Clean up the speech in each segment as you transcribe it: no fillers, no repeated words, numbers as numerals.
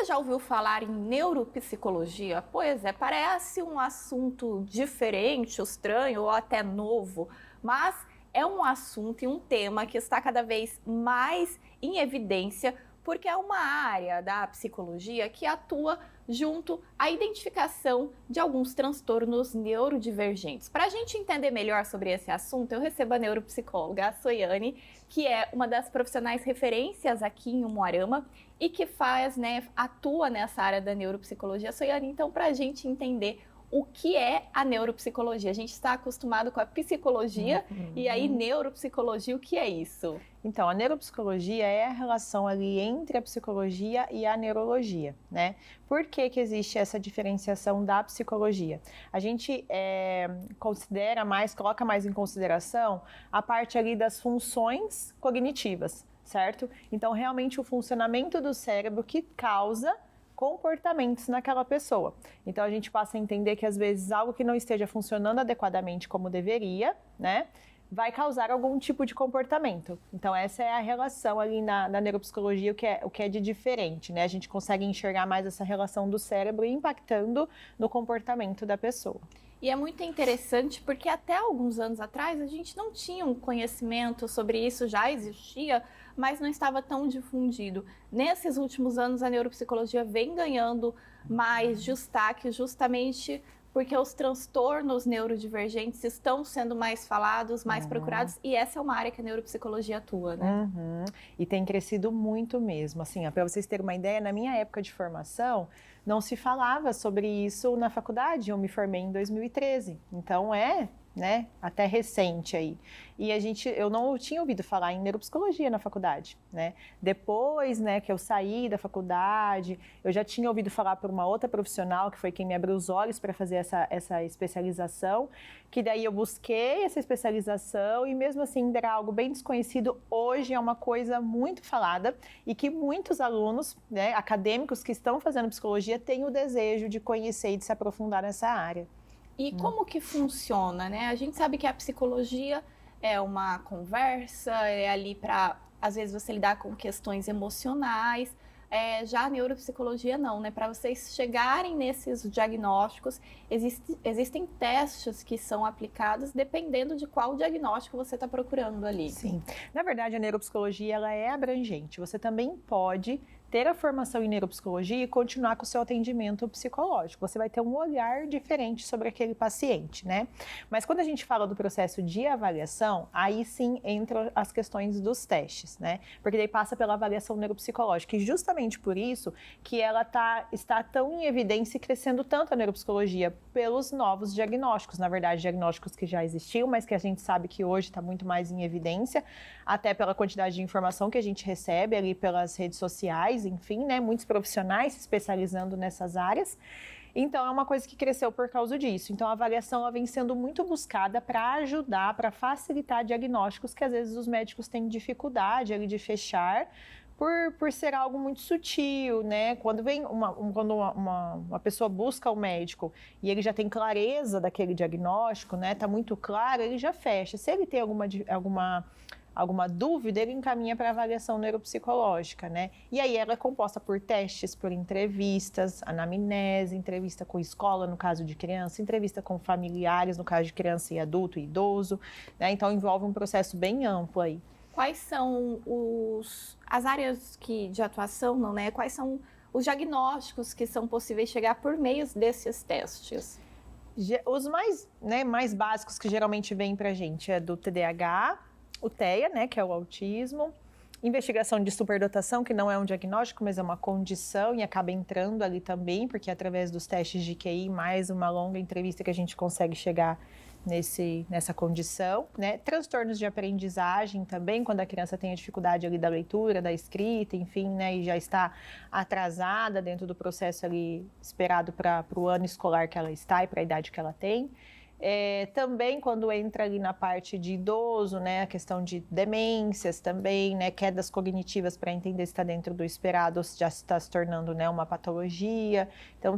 já ouviu falar em neuropsicologia? Pois é, parece um assunto diferente, estranho ou até novo, mas é um assunto e um tema que está cada vez mais em evidência, porque é uma área da psicologia que atua junto à identificação de alguns transtornos neurodivergentes. Para a gente entender melhor sobre esse assunto, eu recebo a neuropsicóloga, a Soiane, que é uma das profissionais referências aqui em Umuarama e que atua nessa área da neuropsicologia. Soiane, então, para a gente entender o que é a neuropsicologia? A gente está acostumado com a psicologia e aí neuropsicologia, o que é isso? Então, a neuropsicologia é a relação ali entre a psicologia e a neurologia, né? Por que que existe essa diferenciação da psicologia? A gente coloca mais em consideração a parte ali das funções cognitivas, certo? Então, realmente o funcionamento do cérebro que causa comportamentos naquela pessoa. Então a gente passa a entender que às vezes algo que não esteja funcionando adequadamente como deveria, né, vai causar algum tipo de comportamento. Então essa é a relação ali na neuropsicologia, o que é de diferente, né? A gente consegue enxergar mais essa relação do cérebro impactando no comportamento da pessoa. E é muito interessante porque até alguns anos atrás a gente não tinha um conhecimento sobre isso, já existia, mas não estava tão difundido. Nesses últimos anos a neuropsicologia vem ganhando mais destaque justamente porque os transtornos neurodivergentes estão sendo mais falados, mais procurados, e essa é uma área que a neuropsicologia atua, né? E tem crescido muito mesmo, assim, para vocês terem uma ideia, na minha época de formação, não se falava sobre isso na faculdade, eu me formei em 2013, então né, até recente aí. E eu não tinha ouvido falar em neuropsicologia na faculdade, né? Depois, né, que eu saí da faculdade, eu já tinha ouvido falar por uma outra profissional, que foi quem me abriu os olhos para fazer essa especialização, que daí eu busquei essa especialização e mesmo assim ainda era algo bem desconhecido. Hoje é uma coisa muito falada e que muitos alunos, né, acadêmicos que estão fazendo psicologia têm o desejo de conhecer e de se aprofundar nessa área. E como que funciona, né? A gente sabe que a psicologia é uma conversa, é ali para, às vezes, você lidar com questões emocionais. Já a neuropsicologia não, né? Para vocês chegarem nesses diagnósticos, existem testes que são aplicados dependendo de qual diagnóstico você está procurando ali. Sim. Na verdade, a neuropsicologia ela é abrangente. Você também pode ter a formação em neuropsicologia e continuar com o seu atendimento psicológico. Você vai ter um olhar diferente sobre aquele paciente, né? Mas quando a gente fala do processo de avaliação, aí sim entram as questões dos testes, né? Porque daí passa pela avaliação neuropsicológica e justamente por isso que ela está tão em evidência e crescendo tanto a neuropsicologia pelos novos diagnósticos, na verdade diagnósticos que já existiam, mas que a gente sabe que hoje está muito mais em evidência, até pela quantidade de informação que a gente recebe ali pelas redes sociais, enfim, né, muitos profissionais se especializando nessas áreas. Então é uma coisa que cresceu por causa disso. Então a avaliação ela vem sendo muito buscada para ajudar, para facilitar diagnósticos que às vezes os médicos têm dificuldade ali de fechar, por ser algo muito sutil, né? Quando uma pessoa busca o médico e ele já tem clareza daquele diagnóstico, né? Tá muito claro, ele já fecha. Se ele tem alguma dúvida, ele encaminha para avaliação neuropsicológica, né? E aí ela é composta por testes, por entrevistas, anamnese, entrevista com escola, no caso de criança, entrevista com familiares, no caso de criança e adulto e idoso, né? Então envolve um processo bem amplo aí. Quais são as áreas de atuação, não, né? Quais são os diagnósticos que são possíveis chegar por meio desses testes? Os mais básicos que geralmente vêm pra gente é do TDAH, o TEA, né, que é o autismo, investigação de superdotação, que não é um diagnóstico, mas é uma condição e acaba entrando ali também, porque é através dos testes de QI, mais uma longa entrevista que a gente consegue chegar nessa condição, né? Transtornos de aprendizagem também, quando a criança tem a dificuldade ali da leitura, da escrita, enfim, né, e já está atrasada dentro do processo ali esperado para o ano escolar que ela está e para a idade que ela tem. Também quando entra ali na parte de idoso, né, a questão de demências também, né, quedas cognitivas para entender se está dentro do esperado ou se já está se tornando, né, uma patologia. Então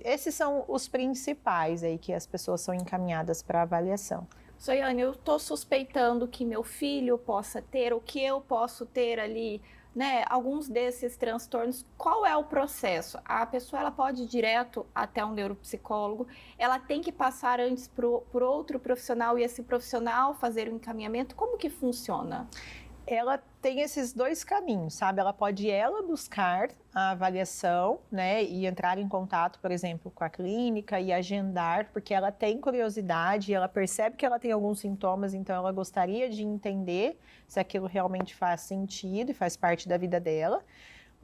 esses são os principais aí que as pessoas são encaminhadas para avaliação. Soiane, eu estou suspeitando que meu filho possa ter, ou que eu posso ter ali né, alguns desses transtornos, qual é o processo? A pessoa ela pode ir direto até um neuropsicólogo, ela tem que passar antes por outro profissional e esse profissional fazer o encaminhamento? Como que funciona? Ela tem esses dois caminhos, sabe? Ela pode buscar a avaliação, né, e entrar em contato, por exemplo, com a clínica e agendar, porque ela tem curiosidade, ela percebe que ela tem alguns sintomas, então ela gostaria de entender se aquilo realmente faz sentido e faz parte da vida dela.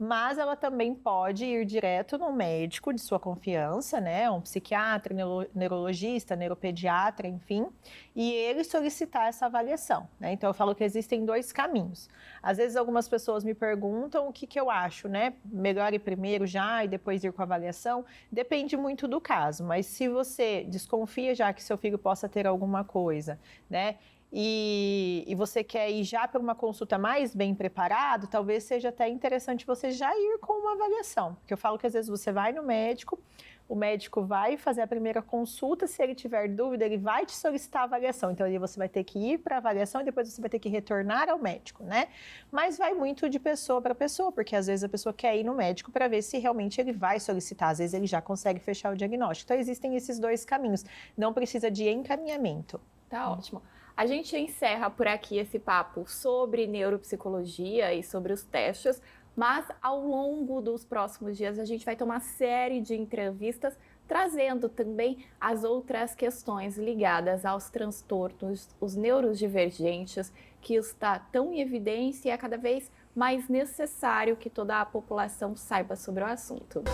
Mas ela também pode ir direto no médico de sua confiança, né? Um psiquiatra, neurologista, neuropediatra, enfim, e ele solicitar essa avaliação, né? Então eu falo que existem dois caminhos. Às vezes algumas pessoas me perguntam o que eu acho, né? Melhor ir primeiro já e depois ir com a avaliação. Depende muito do caso, mas se você desconfia já que seu filho possa ter alguma coisa, né? E você quer ir já para uma consulta mais bem preparado, talvez seja até interessante você já ir com uma avaliação. Porque eu falo que às vezes você vai no médico, o médico vai fazer a primeira consulta, se ele tiver dúvida, ele vai te solicitar a avaliação. Então, aí você vai ter que ir para a avaliação e depois você vai ter que retornar ao médico, né? Mas vai muito de pessoa para pessoa, porque às vezes a pessoa quer ir no médico para ver se realmente ele vai solicitar. Às vezes ele já consegue fechar o diagnóstico. Então, existem esses dois caminhos. Não precisa de encaminhamento. Tá ótimo. A gente encerra por aqui esse papo sobre neuropsicologia e sobre os testes, mas ao longo dos próximos dias a gente vai ter uma série de entrevistas trazendo também as outras questões ligadas aos transtornos, os neurodivergentes, que está tão em evidência e é cada vez mais necessário que toda a população saiba sobre o assunto.